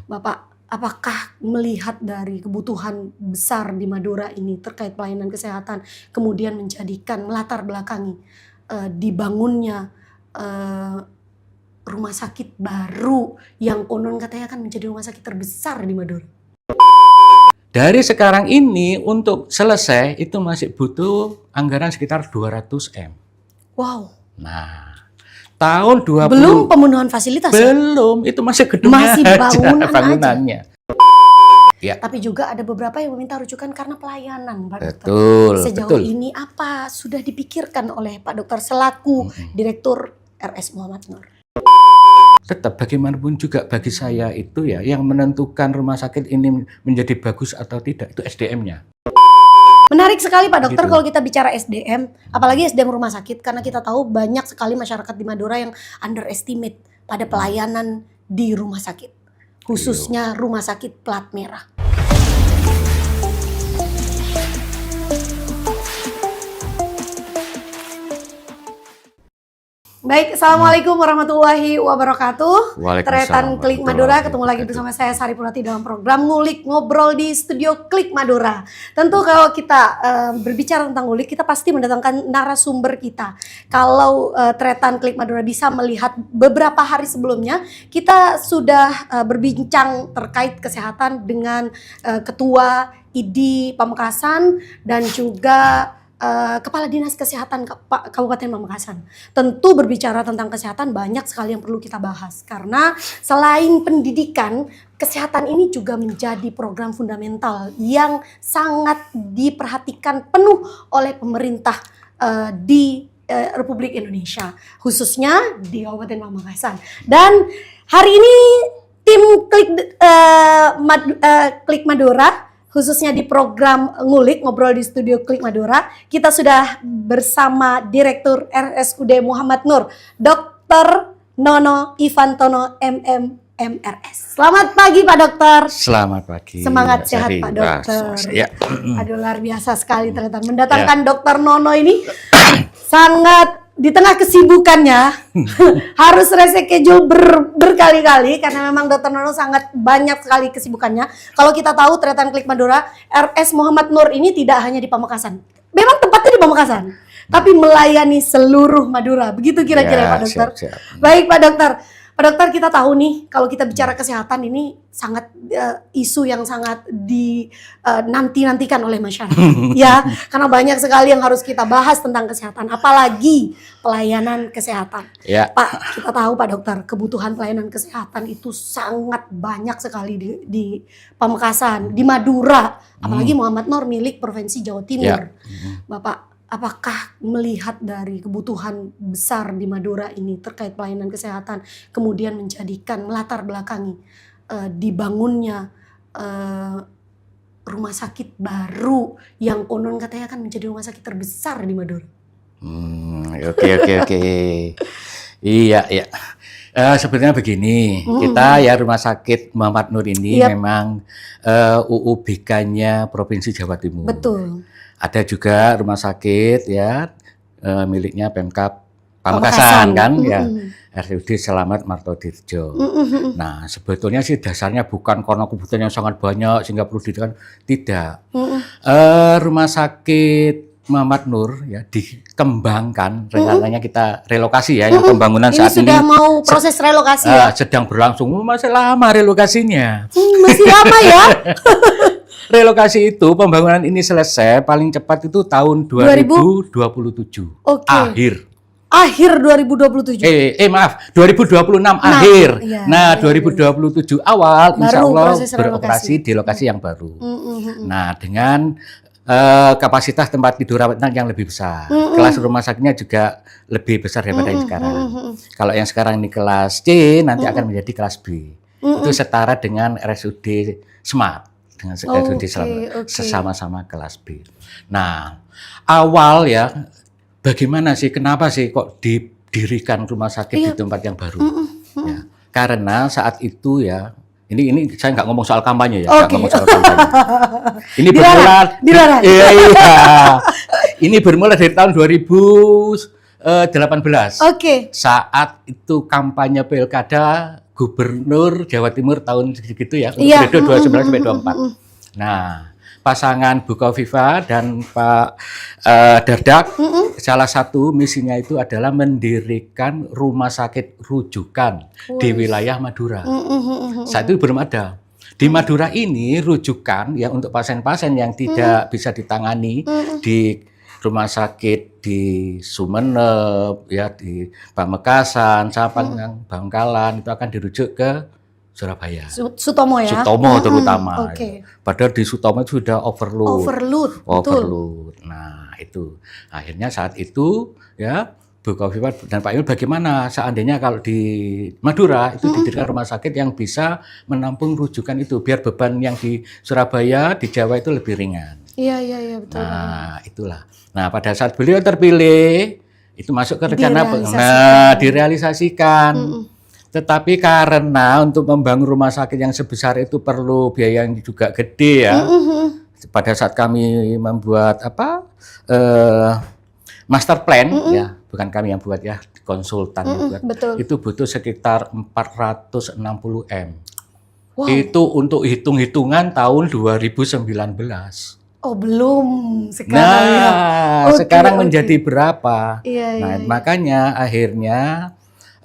Bapak, apakah melihat dari kebutuhan besar di Madura ini terkait pelayanan kesehatan, kemudian menjadikan melatar belakangi dibangunnya rumah sakit baru yang konon katanya akan menjadi rumah sakit terbesar di Madura? Dari sekarang ini untuk selesai itu masih butuh anggaran sekitar 200 M. Wow. Nah, tahun 20 belum pemenuhan fasilitas belum, ya? Itu masih gedungnya masih bangunannya. Ya. Tapi juga ada beberapa yang meminta rujukan karena pelayanan, Pak Dokter. Betul. Sejauh ini apa sudah dipikirkan oleh Pak Dokter selaku Direktur RS Muhammad Nur? Tetap bagaimanapun juga bagi saya itu ya yang menentukan rumah sakit ini menjadi bagus atau tidak itu SDM-nya. Menarik sekali Pak Dokter Gitu. kalau kita bicara SDM, apalagi SDM rumah sakit, karena kita tahu banyak sekali masyarakat di Madura yang underestimate pada pelayanan di rumah sakit, khususnya rumah sakit plat merah. Baik, Assalamualaikum warahmatullahi wabarakatuh. Tretan Klik Madura, ketemu lagi bersama saya Sari Purati dalam program Ngulik Ngobrol di studio Klik Madura. Tentu kalau kita berbicara tentang ngulik, kita pasti mendatangkan narasumber kita. Kalau Tretan Klik Madura bisa melihat beberapa hari sebelumnya, kita sudah berbincang terkait kesehatan dengan Ketua ID Pamekasan dan juga Kepala Dinas Kesehatan Kabupaten Pamekasan. Tentu berbicara tentang kesehatan banyak sekali yang perlu kita bahas karena selain pendidikan, kesehatan ini juga menjadi program fundamental yang sangat diperhatikan penuh oleh pemerintah di Republik Indonesia, khususnya di Kabupaten Pamekasan. Dan hari ini tim Klik Madura, khususnya di program Ngulik Ngobrol di studio Klik Madura, kita sudah bersama Direktur RSUD Muhammad Nur, Dr. Nono Ivantono MM MRS. Selamat pagi Pak Dokter. Selamat pagi. Semangat sehat Pak Dokter. Ya. Aduh luar biasa sekali ternyata mendatangkan Dokter Nono ini sangat di tengah kesibukannya harus reschedule berkali-kali karena memang Dr. Nono sangat banyak sekali kesibukannya. Kalau kita tahu Tretan Klik Madura, RS Muhammad Nur ini tidak hanya di Pamekasan. Memang tempatnya di Pamekasan, tapi melayani seluruh Madura. Begitu kira-kira Pak Dokter. Siap. Baik Pak Dokter. Pak Dokter, kita tahu nih kalau kita bicara kesehatan ini sangat isu yang sangat dinanti-nantikan oleh masyarakat. Ya, karena banyak sekali yang harus kita bahas tentang kesehatan, apalagi pelayanan kesehatan. Ya. Pak, kita tahu Pak Dokter, kebutuhan pelayanan kesehatan itu sangat banyak sekali di Pamekasan, di Madura, apalagi Muhammad Nur milik Provinsi Jawa Timur. Ya. Bapak, apakah melihat dari kebutuhan besar di Madura ini terkait pelayanan kesehatan, kemudian menjadikan melatar belakangi dibangunnya rumah sakit baru yang konon katanya akan menjadi rumah sakit terbesar di Madura? Oke. Iya. Sebenarnya begini, kita ya Rumah Sakit Muhammad Nur ini memang UUBK-nya Provinsi Jawa Timur. Betul. Ada juga rumah sakit ya miliknya Pemkab Pamekasan kan ya, RSUD Selamat Martodirjo. Nah sebetulnya sih dasarnya bukan karena kebutuhan yang sangat banyak sehingga perlu didirikan, tidak. Rumah sakit Muhammad Nur ya dikembangkan, rencananya kita relokasi ya, yang pembangunan saat ini sudah mau proses relokasi ya? Sedang berlangsung, masih lama relokasinya. Masih lama ya? Relokasi itu pembangunan ini selesai paling cepat itu tahun 2027. Okay. Akhir 2027. Maaf, 2026 akhir. Iya, nah, 2027 awal insya Allah beroperasi di lokasi yang baru. Nah, dengan kapasitas tempat tidur rawat yang lebih besar. Kelas rumah sakitnya juga lebih besar daripada yang sekarang. Kalau yang sekarang ini kelas C, nanti akan menjadi kelas B. Itu setara dengan RSUD Smart. Dengan RSUD Selamat, sesama-sama kelas B. Nah, awal ya, bagaimana sih, kenapa sih kok didirikan rumah sakit di tempat yang baru? Ya, karena saat itu ya, ini saya nggak ngomong soal kampanye ya, nggak ngomong soal kampanye. Ini bermula, ini bermula dari tahun 2018. Oke. Saat itu kampanye pilkada Gubernur Jawa Timur tahun segitu ya, Iya. periode 29 sampai 24. Nah, pasangan Bu Kofifa dan Pak Dardak, salah satu misinya itu adalah mendirikan rumah sakit rujukan di wilayah Madura. Saat itu belum ada. Di Madura ini rujukan ya untuk pasien-pasien yang tidak bisa ditangani di rumah sakit di Sumeneb, ya di Pamekasan, Sampang, Bangkalan itu akan dirujuk ke Surabaya. Sutomo ya? Sutomo terutama. Okay. Padahal di Sutomo itu sudah Overload. Betul. Nah itu akhirnya saat itu ya Bu Kofifa dan Pak Yul bagaimana seandainya kalau di Madura itu didirikan rumah sakit yang bisa menampung rujukan itu biar beban yang di Surabaya, di Jawa itu lebih ringan. Iya betul. Nah itulah. Nah pada saat beliau terpilih itu masuk ke rencana direalisasikan. Tetapi karena untuk membangun rumah sakit yang sebesar itu perlu biaya yang juga gede ya. Pada saat kami membuat master plan ya, bukan kami yang buat ya, konsultan buat. Betul. Itu butuh sekitar 460 M. Wow. Itu untuk hitung-hitungan tahun 2019. Oh belum sekarang ya. Sekarang menjadi berapa? Iya. Makanya akhirnya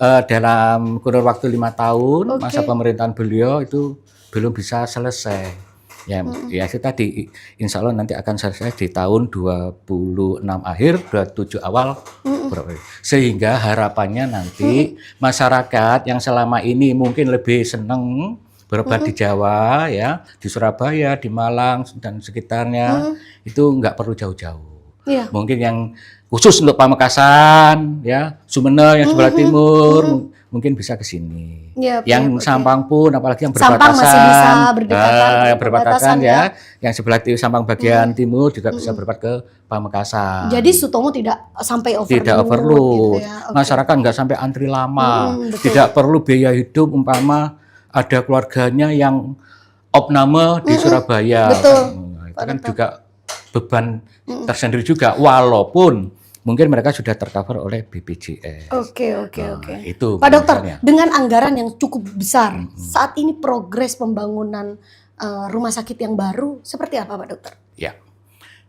dalam kurun waktu 5 tahun masa pemerintahan beliau itu belum bisa selesai. Ya itu tadi insya Allah nanti akan selesai di tahun 26 akhir, 27 awal. Sehingga harapannya nanti masyarakat yang selama ini mungkin lebih senang berobat di Jawa ya, di Surabaya, di Malang dan sekitarnya itu nggak perlu jauh-jauh. Iya. Mungkin yang khusus untuk Pamekasan ya, Sumeneb yang sebelah timur mungkin bisa ke sini. Yang Sampang pun apalagi yang berbatasan. Sampang masih bisa berbatasan ya. Yang sebelah Sampang bagian timur juga bisa berobat ke Pamekasan. Jadi Sutomo tidak sampai overload. Tidak overload. Gitu ya. Masyarakat nggak sampai antri lama. Tidak perlu biaya hidup umpama ada keluarganya yang opname di Surabaya. Betul. Itu kan juga beban tersendiri juga walaupun mungkin mereka sudah tercover oleh BPJS. Oke. Itu Pak Dokter, dengan anggaran yang cukup besar, saat ini progres pembangunan rumah sakit yang baru seperti apa Pak Dokter? Ya,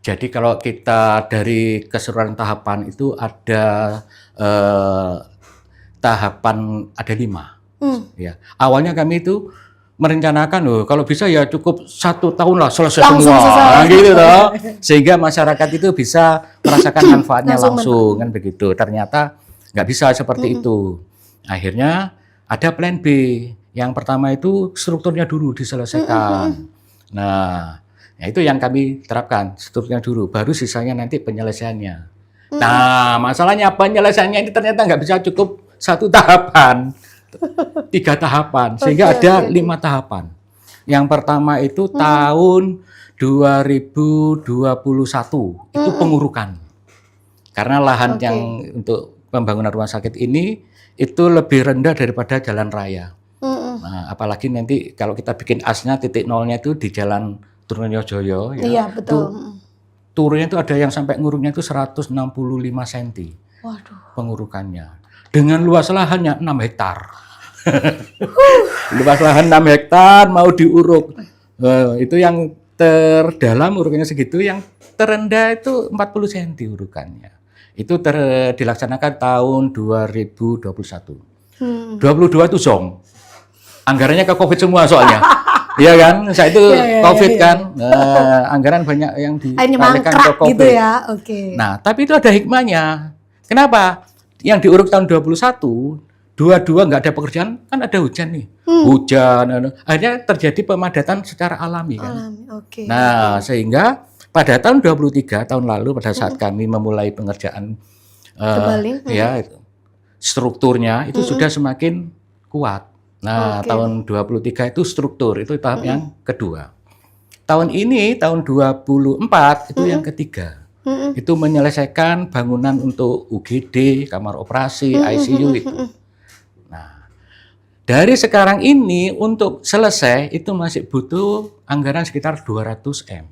jadi kalau kita dari keseluruhan tahapan itu ada tahapan ada 5. Ya, awalnya kami itu merencanakan kalau bisa ya cukup 1 tahun lah selesai semua, gitu toh, sehingga masyarakat itu bisa merasakan manfaatnya langsung kan begitu. Ternyata nggak bisa seperti itu. Akhirnya ada plan B. Yang pertama itu strukturnya dulu diselesaikan. Nah, itu yang kami terapkan, strukturnya dulu, baru sisanya nanti penyelesaiannya. Nah, masalahnya penyelesaiannya ini ternyata nggak bisa cukup 1 tahapan. 3 tahapan, sehingga ada 5 tahapan. Yang pertama itu tahun 2021 itu pengurukan. Karena lahan yang untuk pembangunan rumah sakit ini itu lebih rendah daripada jalan raya. Nah, apalagi nanti kalau kita bikin asnya titik nolnya itu di jalan Trunojoyo ya. Iya, betul. Turunnya itu ada yang sampai nguruknya itu 165 cm. Waduh. Pengurukannya. Dengan luas lahannya 6 hektar. Luas lahan 6 hektar mau diuruk. Itu yang terdalam urukannya segitu, yang terendah itu 40 cm urukannya. Itu dilaksanakan tahun 2021. 22 itu zong. Anggarannya ke Covid semua soalnya. Iya kan? Saya itu Covid kan. Anggaran banyak yang dialihkan ke Covid. Gitu ya. Nah, tapi itu ada hikmahnya. Kenapa? Yang diuruk tahun 21 dua-dua nggak ada pekerjaan, kan ada hujan nih. Hujan, akhirnya terjadi pemadatan secara alami kan. Nah, sehingga pada tahun 23 tahun lalu pada saat kami memulai pengerjaan ya strukturnya itu sudah semakin kuat. Nah, tahun 23 itu struktur, itu tahap yang kedua. Tahun ini tahun 24 itu yang ketiga. Itu menyelesaikan bangunan untuk UGD, kamar operasi, ICU itu. Nah, dari sekarang ini untuk selesai itu masih butuh anggaran sekitar 200 M.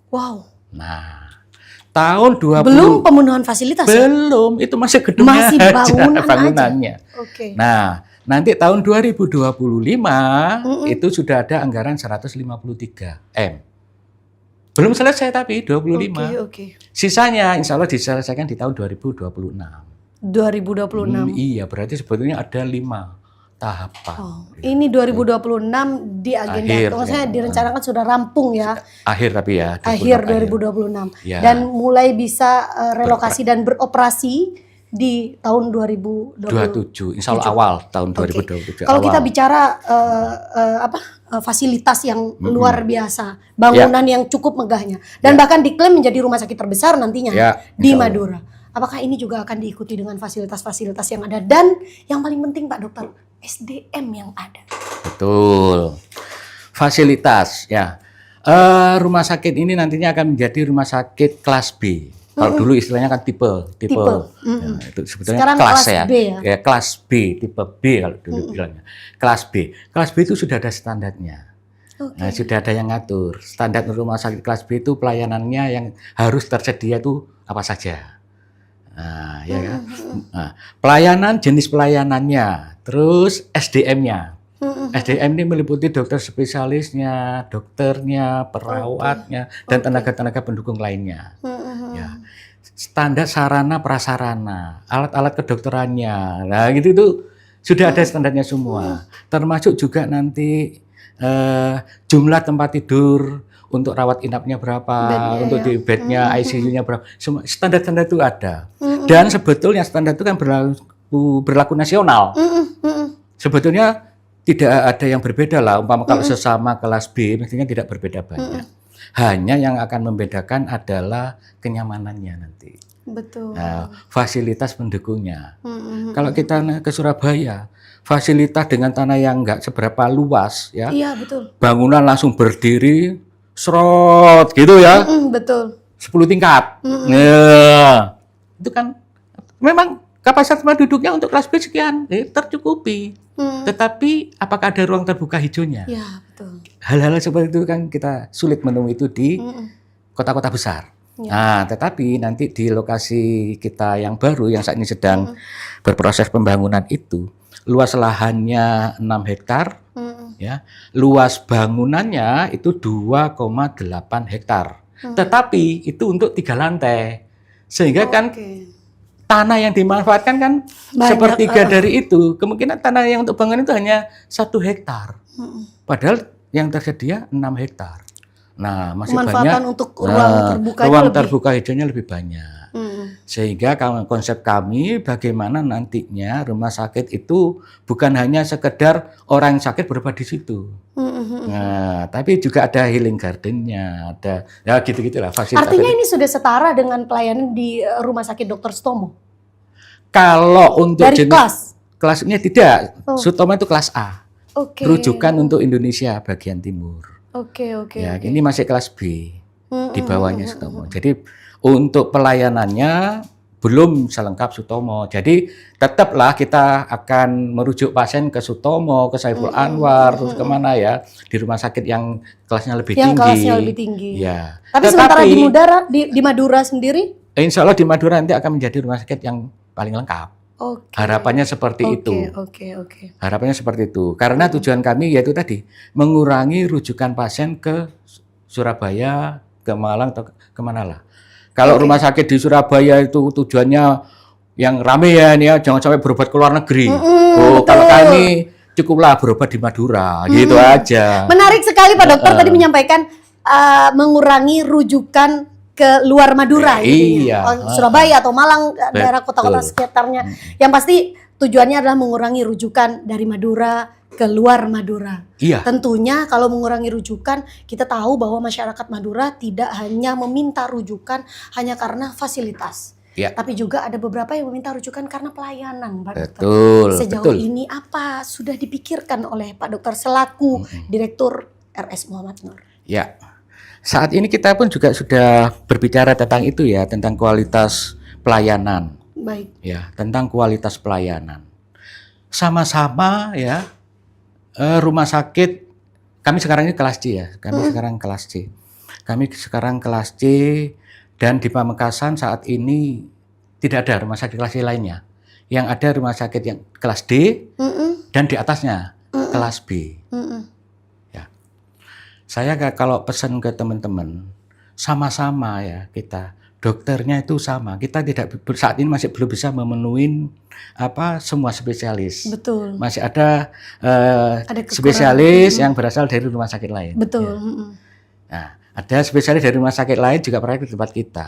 Wow. Nah, tahun 20 belum pemenuhan fasilitas. Belum, itu masih gedungnya masih bangunannya. Nah, Nanti tahun 2025 itu sudah ada anggaran 153 M. Belum selesai tapi 25. Oke. Sisanya insya Allah diselesaikan di tahun 2026. 2026. Iya, berarti sebetulnya ada 5 tahapan. Ini 2026 di agenda, maksudnya direncanakan sudah rampung ya. Akhir tapi ya. Akhir 2026. Ya. Dan mulai bisa relokasi dan beroperasi di tahun 2027. Insya Allah awal tahun 2027. Kalau kita bicara fasilitas yang luar biasa, bangunan yang cukup megahnya, dan bahkan diklaim menjadi rumah sakit terbesar nantinya di Madura. Apakah ini juga akan diikuti dengan fasilitas-fasilitas yang ada, dan yang paling penting Pak Dokter, SDM yang ada? Betul. Fasilitas ya. Rumah sakit ini nantinya akan menjadi rumah sakit kelas B. Kalau dulu istilahnya kan tipe. Ya, itu sebetulnya sekarang kelas ya. B ya. Ya, kelas B, tipe B kalau dulu bilangnya. Kelas B. Kelas B itu sudah ada standarnya. Nah, sudah ada yang ngatur. Standar rumah sakit kelas B itu pelayanannya yang harus tersedia itu apa saja. Nah, ya kan? Nah, pelayanan, jenis pelayanannya, terus SDM-nya. SDM ini meliputi dokter spesialisnya, dokternya, perawatnya, dan tenaga-tenaga pendukung lainnya. Ya. Standar sarana prasarana, alat-alat kedokterannya. Nah, gitu itu sudah ada standarnya semua. Termasuk juga nanti jumlah tempat tidur, untuk rawat inapnya berapa, untuk di bednya, ICU-nya berapa, semua standar-standar itu ada. Dan sebetulnya standar itu kan berlaku nasional. Sebetulnya tidak ada yang berbeda lah, umpama kalau sesama kelas B, mestinya tidak berbeda banyak. Hanya yang akan membedakan adalah kenyamanannya nanti. Betul. Nah, fasilitas pendukungnya. Kalau kita ke Surabaya, fasilitas dengan tanah yang nggak seberapa luas, ya. Iya, betul. Bangunan langsung berdiri, serot gitu ya. Betul. 10 tingkat. Nah, itu kan memang kapasitas penduduknya untuk kelas B sekian, tercukupi. Tetapi apakah ada ruang terbuka hijaunya? Ya, betul. Hal-hal seperti itu kan kita sulit menemui itu di kota-kota besar. Ya. Nah, tetapi nanti di lokasi kita yang baru yang saat ini sedang berproses pembangunan itu, luas lahannya 6 hektar. Ya, luas bangunannya itu 2,8 hektar. Tetapi itu untuk 3 lantai. Sehingga kan tanah yang dimanfaatkan kan sepertiga dari itu. Kemungkinan tanah yang untuk bangunan itu hanya 1 hektar. Padahal yang tersedia 6 hektar. Nah, masih banyak untuk ruang terbuka hijaunya lebih banyak. Sehingga konsep kami bagaimana nantinya rumah sakit itu bukan hanya sekedar orang yang sakit berobat di situ. Nah, tapi juga ada healing gardennya, ada ya gitu-gitulah fasilitas. Artinya ini sudah setara dengan pelayanan di Rumah Sakit Dr. Sutomo? Kalau untuk dari kelasnya tidak, Sutomo itu kelas A. Rujukan untuk Indonesia bagian timur. Ya, ini masih kelas B. Di bawahnya Sutomo. Jadi untuk pelayanannya belum selengkap Sutomo. Jadi tetaplah kita akan merujuk pasien ke Sutomo, ke Saiful Anwar, terus kemana ya, di rumah sakit yang kelasnya lebih tinggi. Kelasnya lebih tinggi. Ya. Tapi sementara di Madura sendiri? Insya Allah di Madura nanti akan menjadi rumah sakit yang paling lengkap. Harapannya seperti itu. Harapannya seperti itu. Karena tujuan kami yaitu tadi mengurangi rujukan pasien ke Surabaya, ke Malang atau kemana lah. Kalau rumah sakit di Surabaya itu tujuannya yang rame ya, ini ya, jangan sampai berobat ke luar negeri. Kalau kami cukuplah berobat di Madura, gitu aja. Menarik sekali Pak Dokter tadi menyampaikan mengurangi rujukan ke luar Madura, Surabaya atau Malang, daerah kota-kota sekitarnya. Yang pasti tujuannya adalah mengurangi rujukan dari Madura ke luar Madura. Tentunya kalau mengurangi rujukan, kita tahu bahwa masyarakat Madura tidak hanya meminta rujukan hanya karena fasilitas. Tapi juga ada beberapa yang meminta rujukan karena pelayanan, Pak Dokter. Sejauh ini apa sudah dipikirkan oleh Pak Dokter selaku Direktur RS Muhammad Nur? Ya, saat ini kita pun juga sudah berbicara tentang itu ya, tentang kualitas pelayanan. Baik. Ya, tentang kualitas pelayanan. Sama-sama ya. Rumah sakit kami sekarang ini kelas C ya, kami sekarang kelas C dan di Pamekasan saat ini tidak ada rumah sakit kelas C lainnya. yang ada rumah sakit yang kelas D dan di atasnya kelas B. Ya. Saya kalau pesan ke teman-teman, sama-sama ya kita, dokternya itu sama. Kita tidak saat ini masih belum bisa memenuhi semua spesialis. Betul. Masih ada spesialis yang berasal dari rumah sakit lain. Betul. Ya. Nah, ada spesialis dari rumah sakit lain juga praktek di tempat kita.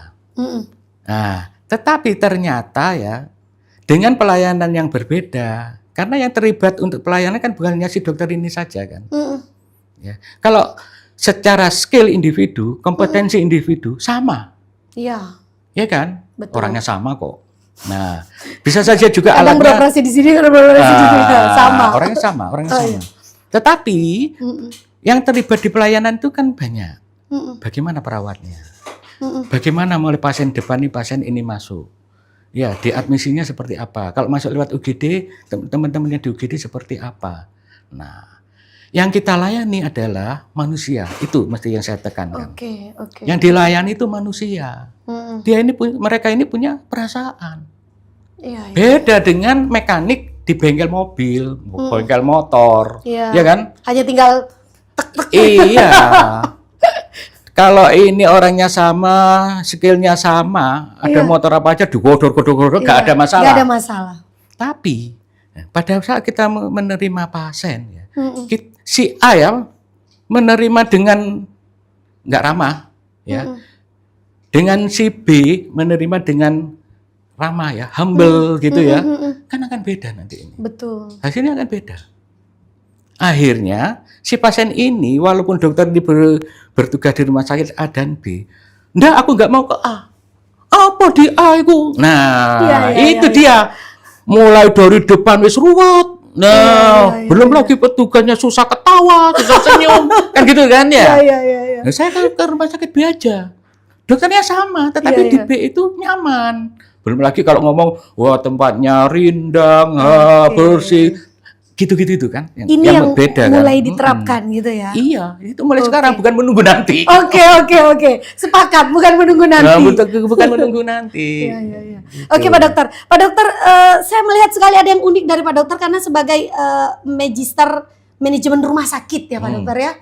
Nah, tetapi ternyata ya dengan pelayanan yang berbeda, karena yang terlibat untuk pelayanan kan bukan hanya si dokter ini saja kan. Ya. Kalau secara skill individu, kompetensi individu sama. Iya. Ya kan? Betul. Orangnya sama kok. Nah, bisa saja juga kadang alatnya beroperasi di sini, kadang beroperasi di sini. Sama. Orangnya sama. Iya. Tetapi yang terlibat di pelayanan itu kan banyak. Bagaimana perawatnya? Bagaimana mulai pasien depan ini, pasien ini masuk? Ya, diadmisinya seperti apa? Kalau masuk lewat UGD, teman-teman yang di UGD seperti apa? Nah, yang kita layani adalah manusia. Itu mesti yang saya tekankan. Oke. Yang dilayani itu manusia. Mereka ini punya perasaan. Iya. Beda dengan mekanik di bengkel mobil, bengkel motor. Iya. Ya kan? Hanya tinggal tek-tek. Iya. Kalau ini orangnya sama, skillnya sama, ada motor apa aja digodor-godor, nggak ada masalah. Nggak ada masalah. Tapi pada saat kita menerima pasien, ya, si A ya menerima dengan nggak ramah, ya, dengan si B menerima dengan ramah, ya, humble gitu ya, kan akan beda nanti ini. Betul. Hasilnya akan beda. Akhirnya si pasien ini walaupun dokter ini bertugas di rumah sakit A dan B, enggak, aku nggak mau ke A. Apa di A itu? Nah, itu dia. Mulai dari depan wis ruwet. Nah, belum lagi petugasnya susah ketawa, susah senyum, kan gitu kan ya? Iya. Nah, saya ke rumah sakit B aja. Dokternya sama, tetapi di B itu nyaman. Belum lagi kalau ngomong, wah tempatnya rindang, bersih. Gitu kan. Ini yang beda mulai kan? diterapkan gitu ya. Iya, itu mulai sekarang, bukan menunggu nanti. Oke. Sepakat, bukan menunggu nanti. Bukan menunggu nanti. Iya. Oke, Pak Dokter. Pak Dokter, saya melihat sekali ada yang unik dari Pak Dokter karena sebagai magister manajemen rumah sakit ya Pak Dokter ya.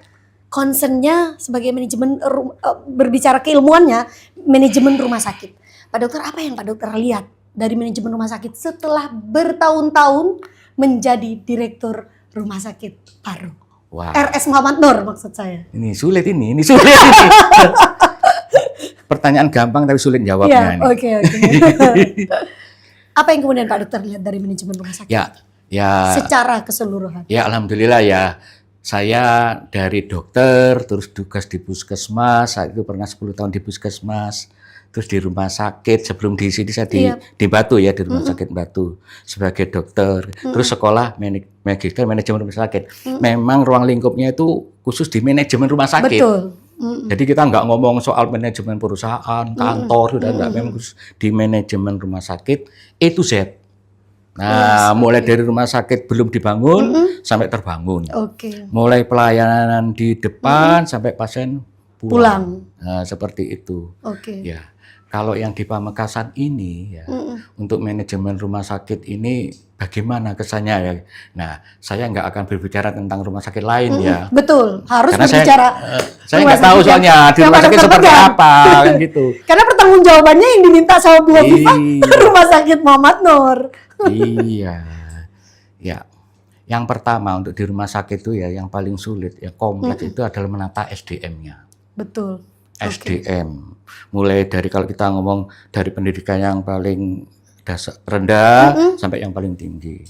Concernnya sebagai manajemen berbicara keilmuannya manajemen rumah sakit. Pak Dokter, apa yang Pak Dokter lihat dari manajemen rumah sakit setelah bertahun-tahun menjadi direktur rumah sakit paru? Wow. RS Muhammad Nur maksud saya. Ini sulit ini. Pertanyaan gampang tapi sulit jawabnya. Oke. Apa yang kemudian Pak Dokter lihat dari manajemen rumah sakit? Ya. Secara keseluruhan. Ya, alhamdulillah ya. Saya dari dokter terus tugas di puskesmas, saat itu pernah 10 tahun di puskesmas. Terus di rumah sakit, sebelum di sini saya di Batu ya, di rumah sakit Batu sebagai dokter. Terus sekolah magister manajemen rumah sakit. Memang ruang lingkupnya itu khusus di manajemen rumah sakit. Betul. Jadi kita nggak ngomong soal manajemen perusahaan, kantor, sudah nggak, memang khusus di manajemen rumah sakit A to Z. Nah, mulai dari rumah sakit belum dibangun sampai terbangun. Mulai pelayanan di depan sampai pasien pulang. Nah, seperti itu. Ya. Kalau yang di Pamekasan ini ya, untuk manajemen rumah sakit ini bagaimana kesannya ya? Nah, saya nggak akan berbicara tentang rumah sakit lain ya. Betul, harus karena berbicara. Saya nggak tahu soalnya di rumah sakit seperti apa kan gitu. Karena pertanggungjawabannya yang diminta sama Bu Afifah rumah sakit Muhammad Nur. Iya, ya. Yang pertama untuk di rumah sakit itu ya, yang paling sulit ya kompleks itu adalah menata SDM-nya. Betul. SDM. Mulai dari kalau kita ngomong dari pendidikan yang paling rendah sampai yang paling tinggi.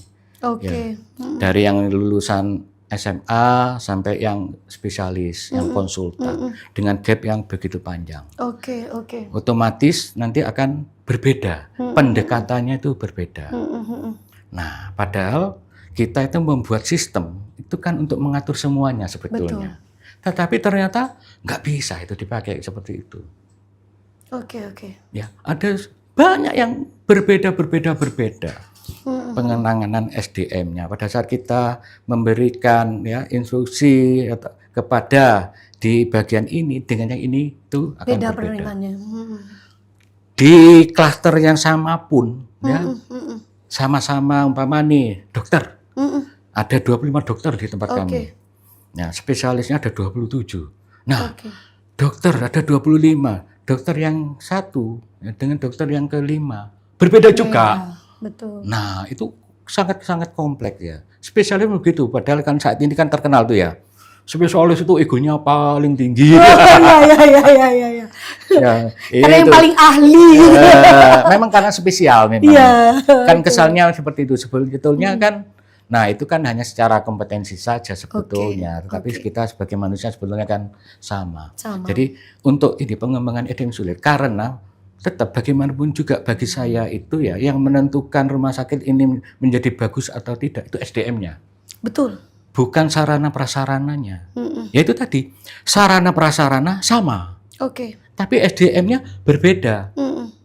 Ya. Dari yang lulusan SMA sampai yang spesialis, yang konsultan dengan gap yang begitu panjang. Otomatis nanti akan berbeda. Pendekatannya itu berbeda. Nah, padahal kita itu membuat sistem itu kan untuk mengatur semuanya sebetulnya. Tetapi ternyata nggak bisa itu dipakai seperti itu. Ya, ada banyak yang berbeda. Pengenangan SDM-nya pada saat kita memberikan ya instruksi kepada di bagian ini dengan yang ini itu akan berbeda. Di klaster yang sama pun ya sama-sama umpama nih dokter. Ada 25 dokter di tempat kami. Nah, spesialisnya ada 27. Nah, dokter ada 25. Dokter yang satu dengan dokter yang kelima berbeda juga. Betul. Nah, itu sangat-sangat kompleks ya. Spesialis begitu, padahal kan saat ini kan terkenal tuh ya. Spesialis itu egonya paling tinggi. Iya. Ya, karena yang paling ahli. Memang karena spesial memang. Iya. Kan kesannya seperti itu. Sebetulnya kan, nah itu kan hanya secara kompetensi saja sebetulnya. Tetapi kita sebagai manusia sebetulnya kan sama. Jadi untuk ini pengembangan itu yang sulit. Karena tetap bagaimanapun juga bagi saya itu ya, yang menentukan rumah sakit ini menjadi bagus atau tidak itu SDM-nya. Betul. Bukan sarana prasarananya. Ya itu tadi, sarana prasarana sama. Tapi SDM-nya berbeda.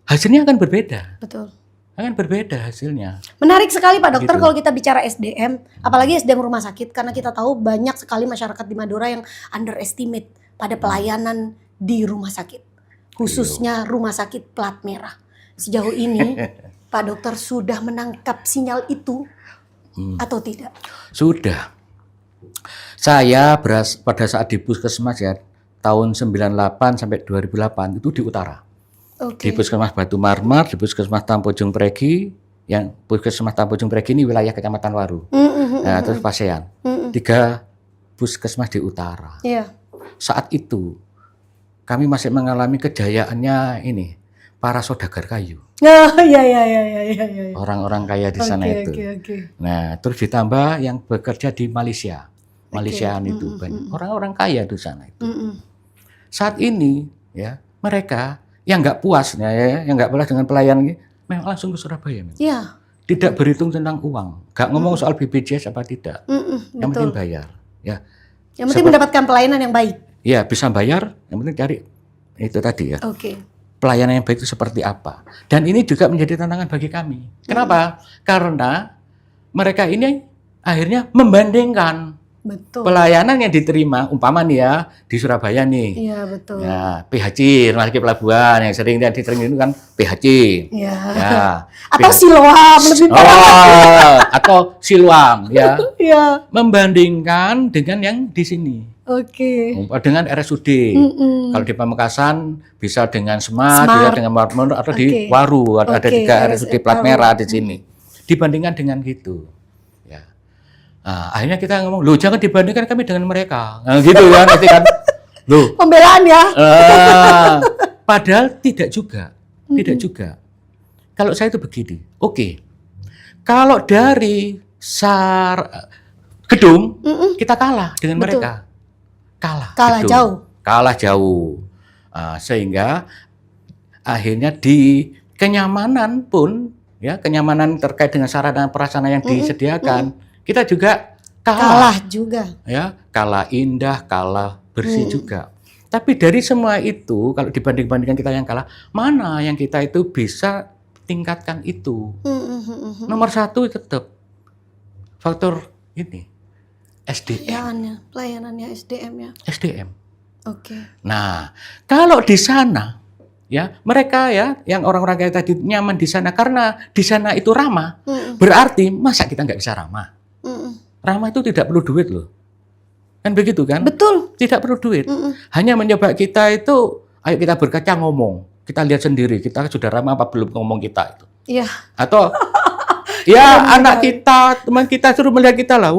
Hasilnya akan berbeda. Betul. Akan berbeda hasilnya. Menarik sekali Pak Dokter kalau kita bicara SDM, apalagi SDM rumah sakit, karena kita tahu banyak sekali masyarakat di Madura yang underestimate pada pelayanan di rumah sakit. Khususnya rumah sakit plat merah. Sejauh ini Pak Dokter sudah menangkap sinyal itu atau tidak? Sudah. Saya pada saat di Puskesmas ya, tahun 98 sampai 2008 itu di utara. Di Puskesmas Batu Marmar, di Puskesmas Tampojong Pregi, yang Puskesmas Tampojong Pregi ini wilayah Kecamatan Waru. Nah, terus Pasean. 3 puskesmas di utara. Saat itu kami masih mengalami kejayaannya ini para saudagar kayu. Orang-orang kaya di sana itu. Nah, terus ditambah yang bekerja di Malaysia. Malaysiaan itu banyak orang-orang kaya di sana itu. Saat ini ya mereka yang nggak puas ya, yang nggak puas dengan pelayanan ini, memang langsung ke Surabaya. Tidak berhitung tentang uang, nggak ngomong soal BPJS apa tidak. Yang penting bayar. Ya. Yang penting mendapatkan pelayanan yang baik. Ya bisa bayar, yang penting cari itu tadi ya. Pelayanan yang baik itu seperti apa. Dan ini juga menjadi tantangan bagi kami. Kenapa? Karena mereka ini akhirnya membandingkan pelayanan yang diterima, umpama nih ya, di Surabaya nih. Iya, betul. Ya, PHC, Rumah Sakit Pelabuhan, yang sering itu kan PHC. Iya. Ya, atau Siloam, lebih atau Siloam, ya. Membandingkan dengan yang di sini. Dengan RSUD. Kalau di Pamekasan bisa dengan Smart. Bisa dengan Marmor, atau di Waru, ada 3 RSUD plat merah di sini. Dibandingkan dengan gitu. Nah, akhirnya kita ngomong, loh jangan dibandingkan kami dengan mereka. Nah, gitu ya, nanti kan. Loh. Pembelaan ya. Padahal tidak juga. Tidak juga. Kalau saya itu begini, kalau dari gedung, kita kalah dengan mereka. Kalah jauh. Sehingga akhirnya di kenyamanan pun, ya kenyamanan terkait dengan sarana prasarana yang disediakan, kita juga kalah juga. Ya, kalah indah, kalah bersih juga. Tapi dari semua itu, kalau dibanding-bandingkan kita yang kalah, mana yang kita itu bisa tingkatkan itu? Nomor 1 tetap faktor ini SDM. Pelayanannya SDM ya. SDM. Nah, kalau di sana ya mereka ya yang orang-orang kayak tadi nyaman di sana karena di sana itu ramah, berarti masa kita nggak bisa ramah? Ramah itu tidak perlu duit loh. Kan begitu kan? Betul. Tidak perlu duit. Hanya mencoba kita itu, ayo kita berkaca ngomong. Kita lihat sendiri, kita sudah ramah apa belum ngomong kita itu. Iya. Atau, ya anak kita, teman kita suruh melihat kita lah.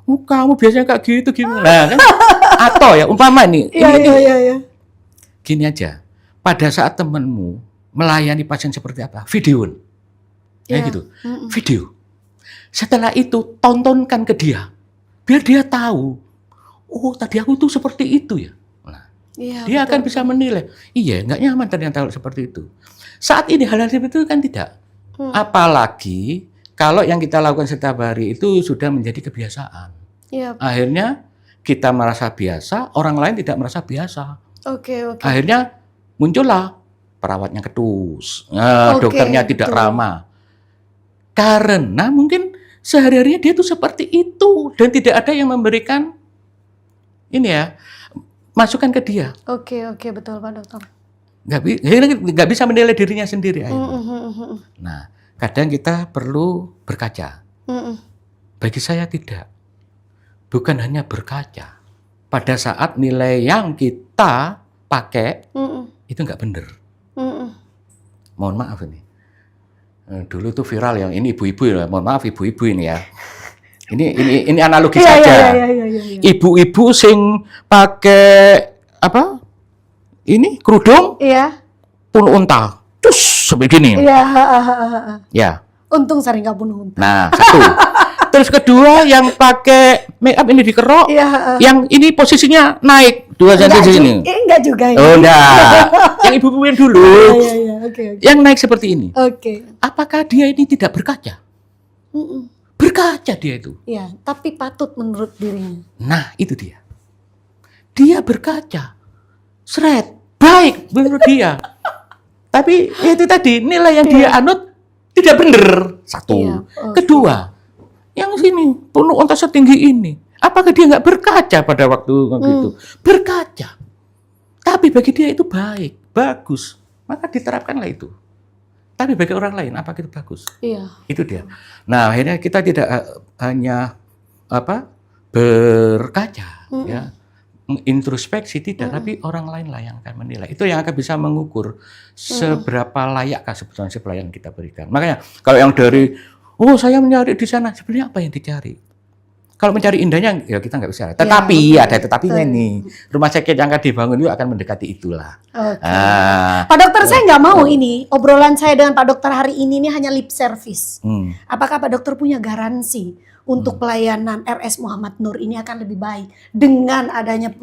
Kamu biasanya kayak gitu gimana? Nah, kan? Atau ya, umpama nih. Iya. Gini aja, pada saat temanmu melayani pasien seperti apa? Video. Ya gitu. Video. Setelah itu tontonkan ke dia, biar dia tahu, tadi aku tuh seperti itu ya. Nah, dia akan bisa menilai, nggak nyaman ternyata seperti itu. Saat ini hal-hal seperti itu kan tidak. Apalagi kalau yang kita lakukan setiap hari itu sudah menjadi kebiasaan. Akhirnya kita merasa biasa, orang lain tidak merasa biasa. Akhirnya muncullah perawatnya ketus, dokternya tidak ramah. Karena mungkin sehari-harinya dia tuh seperti itu dan tidak ada yang memberikan masukan ke dia. Betul Pak Dokter. Nggak bisa menilai dirinya sendiri. Nah, kadang kita perlu berkaca. Bagi saya tidak. Bukan hanya berkaca. Pada saat nilai yang kita pakai itu nggak benar. Mohon maaf ini. Dulu tuh viral yang ini ibu-ibu ya. Mohon maaf ibu-ibu ini ya. Ini analogi saja. Ibu-ibu sing pakai apa? Ini kerudung? Iya. Pun unta. Terus sebegini. Iya. Ya. Untung sering nggak bunuh unta. Nah, satu. Terus kedua yang pakai make up ini dikerok, yang ini posisinya naik 2 cm di sini. Enggak juga ini. Oh, enggak. Yang ibu-ibu yang dulu. Okay. Yang naik seperti ini. Oke. Apakah dia ini tidak berkaca? Berkaca dia itu. Iya, tapi patut menurut dirinya. Nah, itu dia. Dia berkaca. Seret. Baik menurut dia. Tapi itu tadi nilai yang dia anut tidak benar. Satu. Kedua, yang sini penuh unta setinggi ini. Apakah dia nggak berkaca pada waktu itu? Berkaca. Tapi bagi dia itu baik, bagus. Maka diterapkanlah itu. Tapi bagi orang lain, apakah itu bagus? Iya. Itu dia. Nah, akhirnya kita tidak hanya berkaca, ya, introspeksi tidak, tapi orang lain lah yang akan menilai. Itu yang akan bisa mengukur seberapa layakkah sebetulnya si pelayanan kita berikan. Makanya kalau yang dari saya mencari di sana, sebenarnya apa yang dicari? Kalau mencari indahnya, ya kita nggak bisa. Tetapi ada tetapinya nih. Rumah sakit yang akan dibangun itu akan mendekati itulah. Pak Dokter, saya nggak mau ini obrolan saya dengan Pak Dokter hari ini hanya lip service. Apakah Pak Dokter punya garansi untuk pelayanan RS Muhammad Nur ini akan lebih baik dengan adanya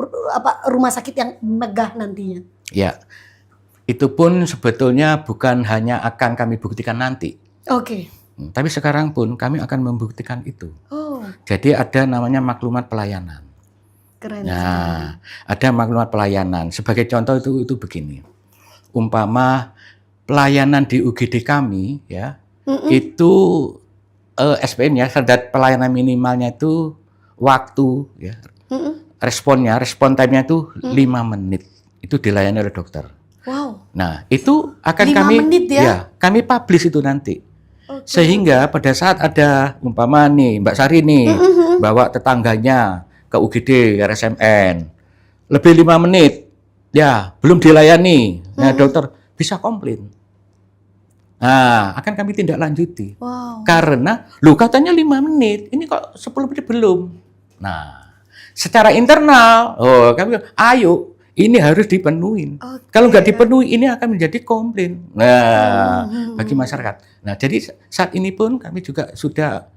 rumah sakit yang megah nantinya? Ya, itu pun sebetulnya bukan hanya akan kami buktikan nanti. Oke. Tapi sekarang pun kami akan membuktikan itu. Jadi ada namanya maklumat pelayanan. Keren. Nah, ada maklumat pelayanan. Sebagai contoh itu begini. Umpama pelayanan di UGD kami ya, itu SPM ya, standar pelayanan minimalnya itu waktu ya. Respon time-nya itu 5 menit. Itu dilayani oleh dokter. Wow. Nah, itu akan 5 menit ya? Kami publish itu nanti. Sehingga pada saat ada umpama nih Mbak Sari nih bawa tetangganya ke UGD RSMN lebih 5 menit ya belum dilayani, nah dokter bisa komplain. Nah, akan kami tindak lanjuti. Karena katanya 5 menit, ini kok 10 menit belum. Nah, secara internal kami ayo ini harus dipenuhi. Kalau nggak dipenuhi, ini akan menjadi komplain. Nah, bagi masyarakat. Nah, jadi saat ini pun kami juga sudah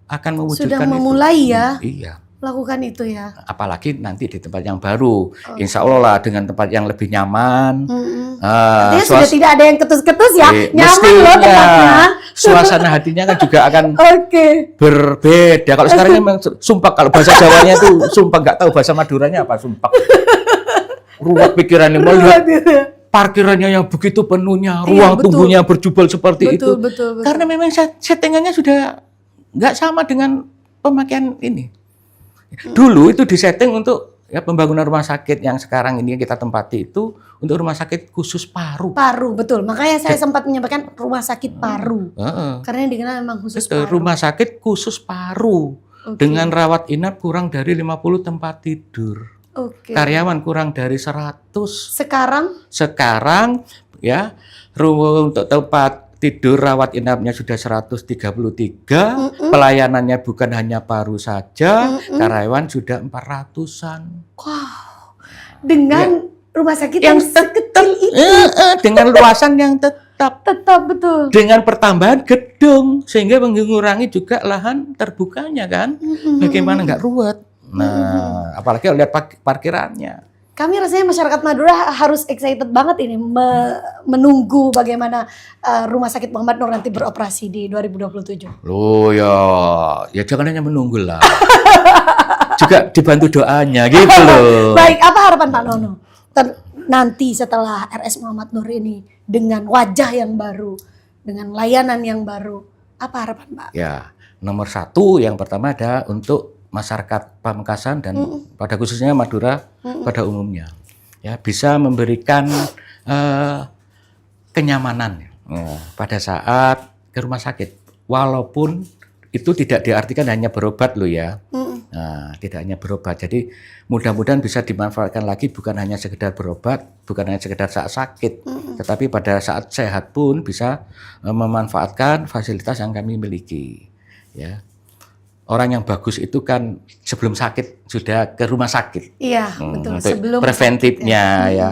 akan mewujudkan sudah memulai itu. Ya, iya. Lakukan itu ya. Apalagi nanti di tempat yang baru. Insya Allah lah dengan tempat yang lebih nyaman. Artinya sudah tidak ada yang ketus-ketus ya. Nyaman loh tempatnya. Suasana hatinya kan juga akan berbeda. Kalau sekarang memang sumpah, kalau bahasa Jawanya itu sumpah, nggak tahu bahasa Maduranya apa sumpah. Ruwet pikirannya melihat parkirannya yang begitu penuhnya, ruang tunggunya berjubel seperti itu. Betul. Karena memang settingannya sudah nggak sama dengan pemakaian ini. Dulu itu disetting untuk pembangunan rumah sakit yang sekarang ini yang kita tempati itu untuk rumah sakit khusus paru. Paru, betul. Makanya saya sempat menyampaikan rumah sakit paru. Karena yang dikenal memang khusus paru. Rumah sakit khusus paru. Dengan rawat inap kurang dari 50 tempat tidur. Karyawan kurang dari 100. Sekarang ya untuk tempat tidur rawat inapnya sudah 133. Pelayanannya bukan hanya paru saja, karyawan sudah 400-an. Wow. Dengan rumah sakit yang sekecil itu. Dengan luasan yang tetap betul. Dengan pertambahan gedung sehingga mengurangi juga lahan terbukanya kan. Bagaimana nggak ruwet. Nah, apalagi lihat parkirannya. Kami rasanya masyarakat Madura harus excited banget ini menunggu bagaimana Rumah Sakit Muhammad Nur nanti beroperasi di 2027. Loh ya jangan hanya menunggu lah. Juga dibantu doanya gitu loh. Baik, apa harapan Pak Nono nanti setelah RS Muhammad Nur ini dengan wajah yang baru, dengan layanan yang baru, apa harapan Pak? Ya, nomor 1 yang pertama ada untuk masyarakat Pamekasan dan pada khususnya Madura pada umumnya ya bisa memberikan kenyamanan pada saat ke rumah sakit. Walaupun itu tidak diartikan hanya berobat loh ya. Nah, tidak hanya berobat. Jadi mudah-mudahan bisa dimanfaatkan lagi bukan hanya sekedar berobat, bukan hanya sekedar saat sakit, tetapi pada saat sehat pun bisa memanfaatkan fasilitas yang kami miliki. Ya. Orang yang bagus itu kan sebelum sakit sudah ke rumah sakit. Iya, betul. Untuk Sebelum preventifnya sakit, ya.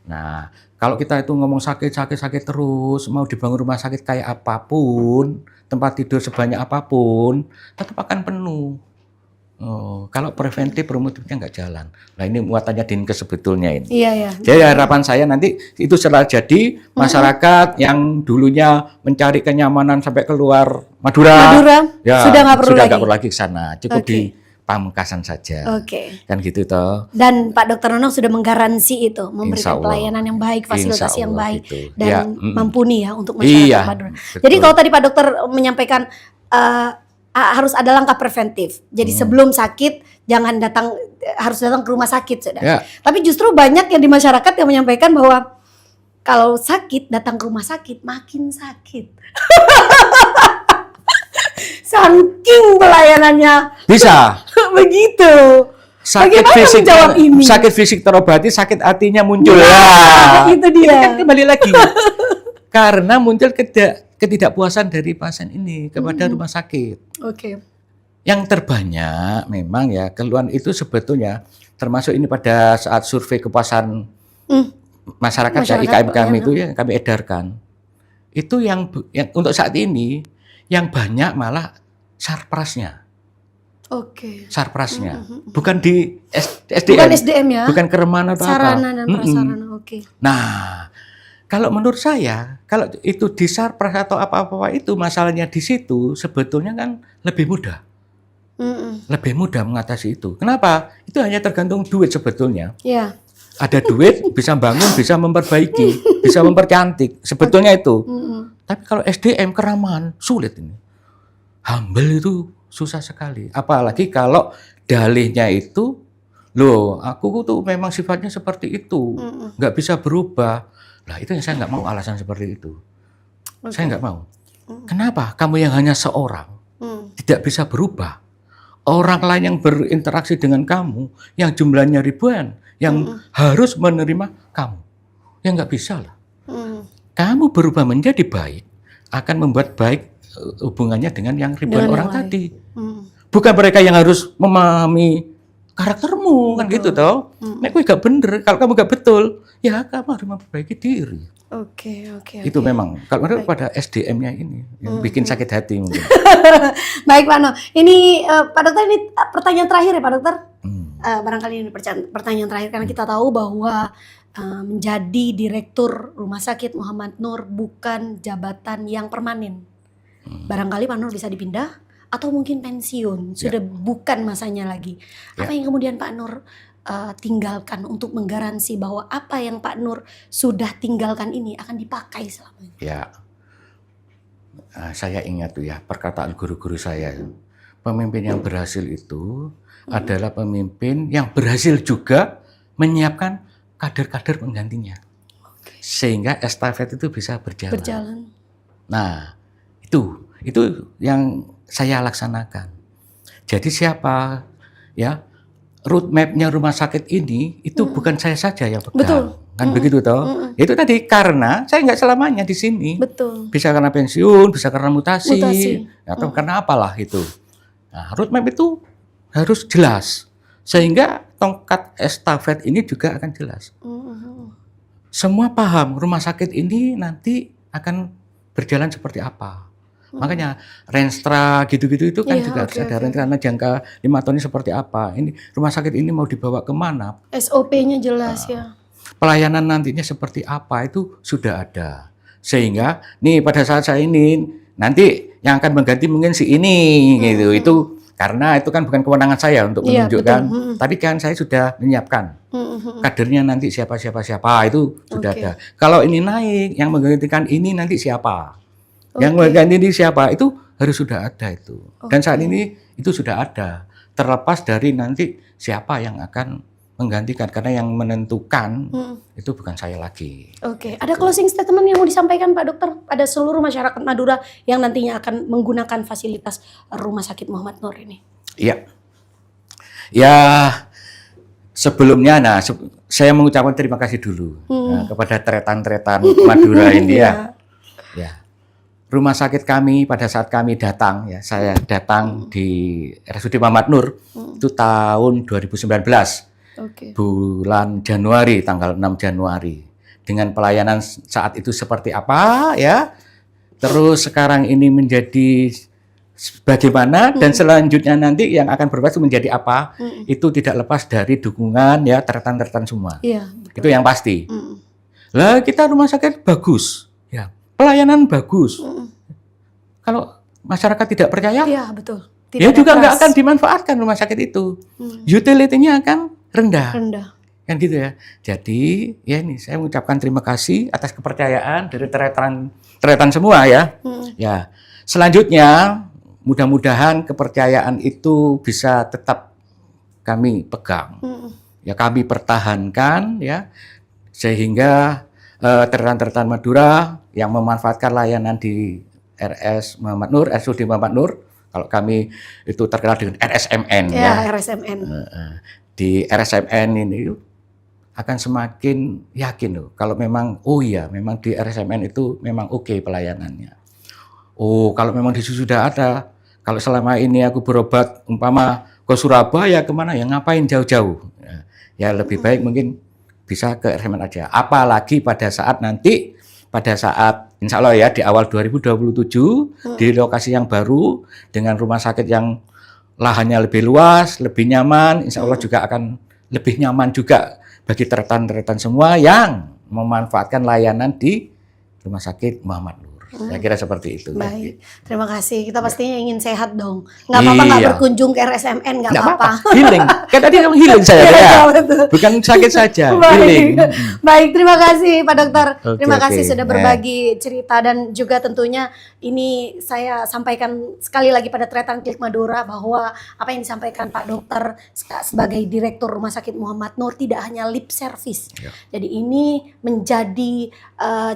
Nah, kalau kita itu ngomong sakit terus, mau dibangun rumah sakit kayak apapun, tempat tidur sebanyak apapun, tetap akan penuh. Kalau preventif, promotifnya nggak jalan. Nah, ini muatannya Dinkes sebetulnya ini. Iya. Jadi harapan saya nanti itu setelah jadi masyarakat yang dulunya mencari kenyamanan sampai keluar Madura ya, sudah nggak perlu lagi ke sana, cukup di Pamekasan saja. Kan gitu toh. Dan Pak Dr. Nonong sudah menggaransi itu, memberikan pelayanan yang baik, fasilitas yang baik gitu. Dan mumpuni ya untuk masyarakat Madura. Jadi kalau tadi Pak Dokter menyampaikan harus ada langkah preventif. Jadi sebelum sakit jangan harus datang ke rumah sakit sudah. Tapi justru banyak yang di masyarakat yang menyampaikan bahwa kalau sakit datang ke rumah sakit makin sakit. Saking pelayanannya bisa begitu. Sakit fisik terobati, sakit hatinya muncul. Itu dia. Kan kembali lagi. Karena muncul ketidakpuasan dari pasien ini kepada rumah sakit. Yang terbanyak memang ya keluhan itu sebetulnya termasuk ini pada saat survei kepuasan masyarakat ya IKM kami itu yang kami edarkan. Itu yang untuk saat ini yang banyak malah sarprasnya. Sarprasnya. Bukan di SDM. Bukan SDM ya. Bukan keremanan atau sarana dan prasarana. Nah, kalau menurut saya, kalau itu di sarpras atau apa-apa itu masalahnya di situ sebetulnya kan lebih mudah. Lebih mudah mengatasi itu. Kenapa? Itu hanya tergantung duit sebetulnya. Ada duit bisa bangun, bisa memperbaiki, bisa mempercantik. Sebetulnya itu. Tapi kalau SDM keramahan sulit ini. Humble itu susah sekali. Apalagi kalau dalihnya itu, loh aku tuh memang sifatnya seperti itu, nggak bisa berubah. Lah itu yang saya nggak mau alasan seperti itu. Saya nggak mau. Kenapa? Kamu yang hanya seorang tidak bisa berubah. Orang lain yang berinteraksi dengan kamu, yang jumlahnya ribuan, yang harus menerima kamu, yang nggak bisa lah. Kamu berubah menjadi baik, akan membuat baik hubungannya dengan yang ribuan orang tadi. Bukan mereka yang harus memahami karaktermu, kan gitu toh. Nek kowe gak bener, kalau kamu gak betul, ya kamu harus memperbaiki diri. Itu memang kalau menurut pada SDM-nya ini yang bikin sakit hati mungkin. Baik Pak No, ini Pak Dokter ini pertanyaan terakhir ya Pak Dokter. Barangkali ini pertanyaan terakhir karena kita tahu bahwa menjadi Direktur Rumah Sakit Muhammad Nur bukan jabatan yang permanen. Barangkali Pak Nur bisa dipindah atau mungkin pensiun, sudah bukan masanya lagi. Apa yang kemudian Pak Nur tinggalkan untuk menggaransi bahwa apa yang Pak Nur sudah tinggalkan ini akan dipakai selamanya? Saya ingat tuh ya perkataan guru-guru saya. Pemimpin yang berhasil itu adalah pemimpin yang berhasil juga menyiapkan kader-kader penggantinya. Sehingga estafet itu bisa berjalan. Nah, itu yang saya laksanakan. Jadi siapa ya roadmap-nya rumah sakit ini itu bukan saya saja yang pegang. Kan begitu toh? Itu tadi karena saya nggak selamanya di sini. Bisa karena pensiun, bisa karena mutasi. Atau karena apalah itu. Nah, roadmap itu harus jelas sehingga tongkat estafet ini juga akan jelas. Semua paham rumah sakit ini nanti akan berjalan seperti apa. Makanya Renstra gitu-gitu itu kan juga harus ada rencana jangka 5 tahun ini seperti apa. Ini rumah sakit ini mau dibawa kemana? SOP-nya jelas ya. Pelayanan nantinya seperti apa itu sudah ada. Sehingga nih pada saat saya ini nanti yang akan mengganti mungkin si ini gitu. Itu karena itu kan bukan kewenangan saya untuk menunjukkan. Tapi kan saya sudah menyiapkan. Kadernya nanti siapa itu sudah ada. Kalau ini naik yang menggantikan ini nanti siapa? Yang mengganti ini siapa? Itu harus sudah ada itu. Dan saat ini itu sudah ada. Terlepas dari nanti siapa yang akan menggantikan, karena yang menentukan itu bukan saya lagi. Oke, ada closing statement yang mau disampaikan Pak Dokter pada seluruh masyarakat Madura yang nantinya akan menggunakan fasilitas Rumah Sakit Muhammad Nur ini? Iya. Ya, sebelumnya saya mengucapkan terima kasih dulu kepada tretan-tretan Madura ini ya. Ya. Rumah sakit kami pada saat kami datang, ya, saya datang di RSUD Muhammad Nur itu tahun 2019. Bulan Januari, tanggal 6 Januari. Dengan pelayanan saat itu seperti apa ya. Terus sekarang ini menjadi bagaimana dan selanjutnya nanti yang akan berubah itu menjadi apa, itu tidak lepas dari dukungan ya tretan-tretan semua. Iya, itu yang pasti. Lah kita rumah sakit bagus, ya pelayanan bagus. Kalau masyarakat tidak percaya, ya betul. Ya juga nggak akan dimanfaatkan rumah sakit itu. Utility-nya akan rendah. Kan gitu ya. Jadi ya ini saya mengucapkan terima kasih atas kepercayaan dari tretan semua ya. Ya selanjutnya mudah-mudahan kepercayaan itu bisa tetap kami pegang, ya kami pertahankan ya, sehingga tretan-tretan Madura yang memanfaatkan layanan di RS Muhammad Nur, RSUD Muhammad Nur, kalau kami itu terkenal dengan RSMN ya. RSMN. Di RSMN ini akan semakin yakin loh, kalau memang memang di RSMN itu memang oke pelayanannya. Oh, kalau memang di situ sudah ada. Kalau selama ini aku berobat umpama ke Surabaya kemana ya, ngapain jauh-jauh? Ya lebih baik mungkin bisa ke RSMN aja. Apalagi pada saat insya Allah ya di awal 2027 di lokasi yang baru dengan rumah sakit yang lahannya lebih luas, lebih nyaman, insya Allah juga akan lebih nyaman juga bagi tretan-tretan semua yang memanfaatkan layanan di Rumah Sakit Muhammad Nur. Saya kira seperti itu. Baik, terima kasih. Kita pastinya ingin sehat dong. Nggak apa-apa nggak berkunjung ke RSMN, nggak apa-apa. Healing, kan tadi healing saya ya. Bukan sakit saja, healing. Baik, terima kasih Pak Dokter. Terima kasih sudah berbagi cerita dan juga tentunya ini saya sampaikan sekali lagi pada tretan Klik Madura bahwa apa yang disampaikan Pak Dokter sebagai Direktur Rumah Sakit Muhammad Nur tidak hanya lip service. Jadi ini menjadi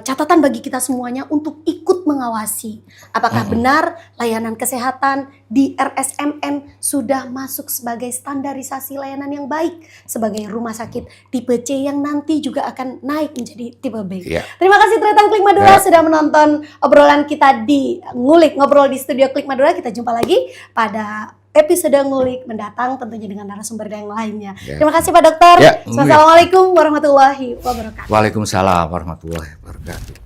catatan bagi kita semuanya untuk ikut mengawasi apakah benar layanan kesehatan di RSMN sudah masuk sebagai standarisasi layanan yang baik sebagai rumah sakit tipe C yang nanti juga akan naik menjadi tipe B. Terima kasih tretan Klik Madura sudah menonton obrolan kita di Ngulik Ngobrol di Studio Klik Madura. Kita jumpa lagi pada episode Ngulik mendatang tentunya dengan narasumber yang lainnya. Terima kasih Pak Dokter. Assalamualaikum warahmatullahi wabarakatuh. Waalaikumsalam warahmatullahi wabarakatuh.